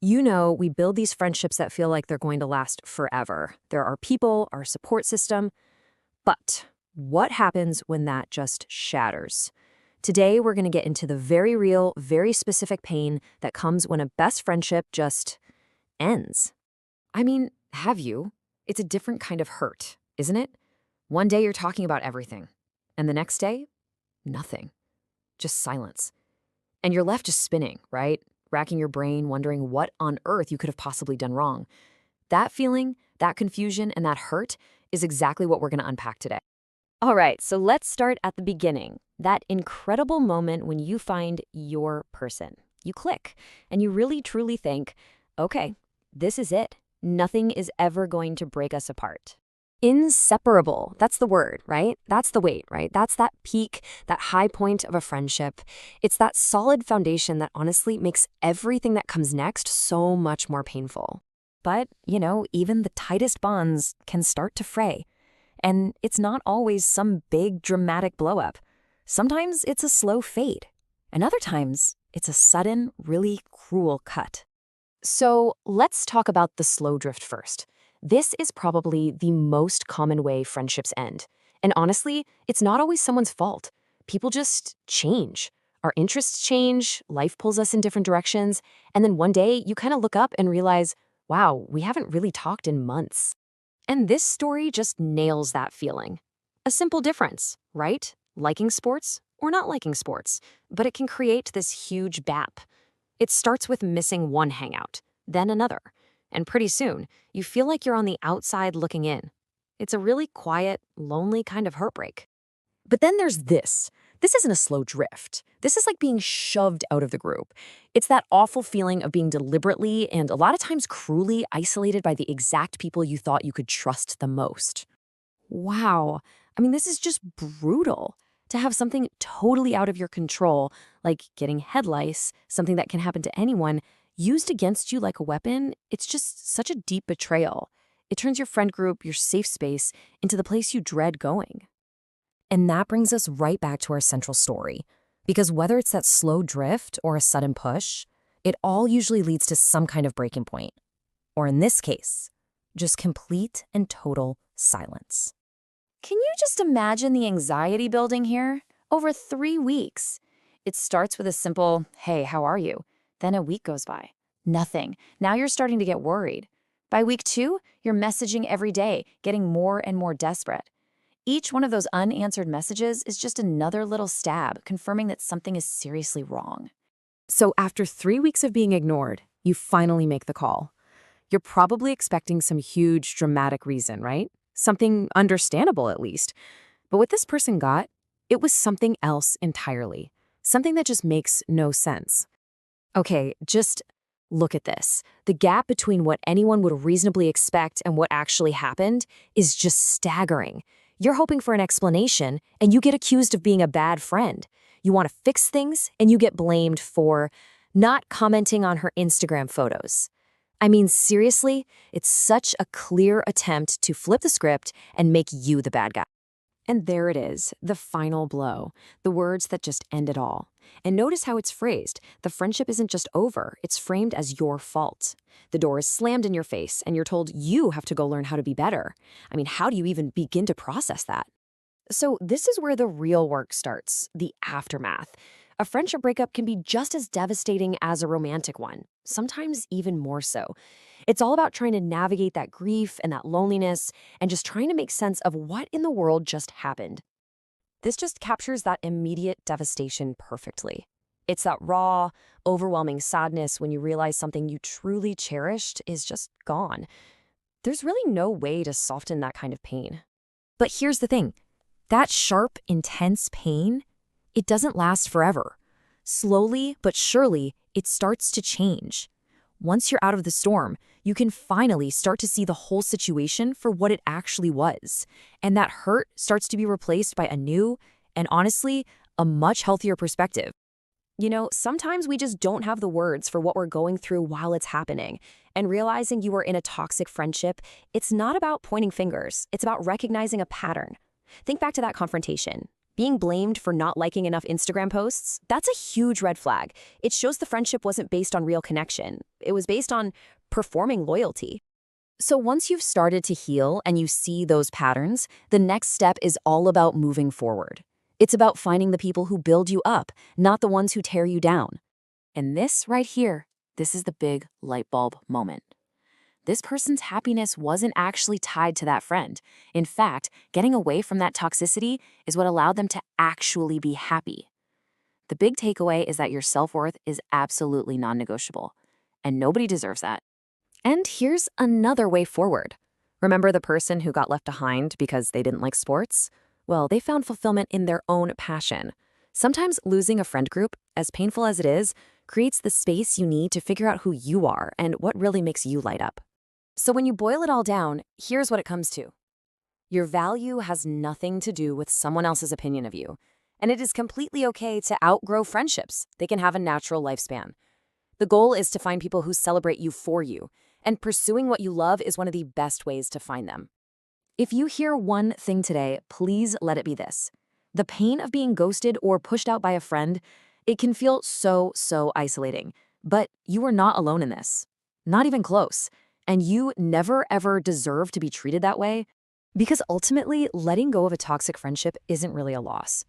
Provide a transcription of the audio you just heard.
We build these friendships that feel like they're going to last forever. They're our people, our support system. But what happens when that just shatters? Today, we're going to get into the very real, very specific pain that comes when a best friendship just ends. I mean, have you? It's a different kind of hurt, isn't it? One day you're talking about everything, and the next day, nothing. Just silence. And you're left just spinning, right? Racking your brain, wondering what on earth you could have possibly done wrong. That feeling, that confusion, and that hurt is exactly what we're going to unpack today. All right, so let's start at the beginning. That incredible moment when you find your person. You click, and you really truly think, okay, this is it. Nothing is ever going to break us apart. Inseparable, that's the word, right? That's the weight, right? That's that peak, that high point of a friendship. It's that solid foundation that honestly makes everything that comes next so much more painful. But, even the tightest bonds can start to fray. And it's not always some big dramatic blow-up. Sometimes it's a slow fade. And other times, it's a sudden, really cruel cut. So let's talk about the slow drift first. This is probably the most common way friendships end. And honestly, it's not always someone's fault. People just change. Our interests change, life pulls us in different directions, and then one day you kind of look up and realize, wow, we haven't really talked in months. And this story just nails that feeling. A simple difference, right? Liking sports or not liking sports, but it can create this huge gap. It starts with missing one hangout, then another. And pretty soon, you feel like you're on the outside looking in. It's a really quiet, lonely kind of heartbreak. But then there's this. This isn't a slow drift. This is like being shoved out of the group. It's that awful feeling of being deliberately and a lot of times cruelly isolated by the exact people you thought you could trust the most. Wow. This is just brutal. To have something totally out of your control, like getting head lice, something that can happen to anyone, used against you like a weapon, it's just such a deep betrayal. It turns your friend group, your safe space, into the place you dread going. And that brings us right back to our central story. Because whether it's that slow drift or a sudden push, it all usually leads to some kind of breaking point. Or in this case, just complete and total silence. Can you just imagine the anxiety building here? Over 3 weeks. It starts with a simple, hey, how are you? Then a week goes by. Nothing. Now you're starting to get worried. By week 2, you're messaging every day, getting more and more desperate. Each one of those unanswered messages is just another little stab, confirming that something is seriously wrong. So after 3 weeks of being ignored, you finally make the call. You're probably expecting some huge, dramatic reason, right? Something understandable, at least. But what this person got, it was something else entirely. Something that just makes no sense. Okay, just look at this. The gap between what anyone would reasonably expect and what actually happened is just staggering. You're hoping for an explanation, and you get accused of being a bad friend. You want to fix things, and you get blamed for not commenting on her Instagram photos. Seriously, it's such a clear attempt to flip the script and make you the bad guy. And there it is, the final blow, the words that just end it all. And notice how it's phrased. The friendship isn't just over, it's framed as your fault. The door is slammed in your face, and you're told you have to go learn how to be better. How do you even begin to process that? So this is where the real work starts, the aftermath. A friendship breakup can be just as devastating as a romantic one, sometimes even more so. It's all about trying to navigate that grief and that loneliness and just trying to make sense of what in the world just happened. This just captures that immediate devastation perfectly. It's that raw, overwhelming sadness when you realize something you truly cherished is just gone. There's really no way to soften that kind of pain. But here's the thing. That sharp, intense pain, it doesn't last forever. Slowly but surely, it starts to change. Once you're out of the storm, you can finally start to see the whole situation for what it actually was. And that hurt starts to be replaced by a new, and honestly, a much healthier perspective. Sometimes we just don't have the words for what we're going through while it's happening. And realizing you are in a toxic friendship, it's not about pointing fingers. It's about recognizing a pattern. Think back to that confrontation. Being blamed for not liking enough Instagram posts, that's a huge red flag. It shows the friendship wasn't based on real connection. It was based on performing loyalty. So once you've started to heal and you see those patterns, the next step is all about moving forward. It's about finding the people who build you up, not the ones who tear you down. And this right here, this is the big light bulb moment. This person's happiness wasn't actually tied to that friend. In fact, getting away from that toxicity is what allowed them to actually be happy. The big takeaway is that your self-worth is absolutely non-negotiable, and nobody deserves that. And here's another way forward. Remember the person who got left behind because they didn't like sports? Well, they found fulfillment in their own passion. Sometimes losing a friend group, as painful as it is, creates the space you need to figure out who you are and what really makes you light up. So when you boil it all down, here's what it comes to. Your value has nothing to do with someone else's opinion of you, and it is completely okay to outgrow friendships. They can have a natural lifespan. The goal is to find people who celebrate you for you, and pursuing what you love is one of the best ways to find them. If you hear one thing today, please let it be this. The pain of being ghosted or pushed out by a friend, it can feel so isolating, but you are not alone in this. Not even close. And you never ever deserve to be treated that way, because ultimately letting go of a toxic friendship isn't really a loss.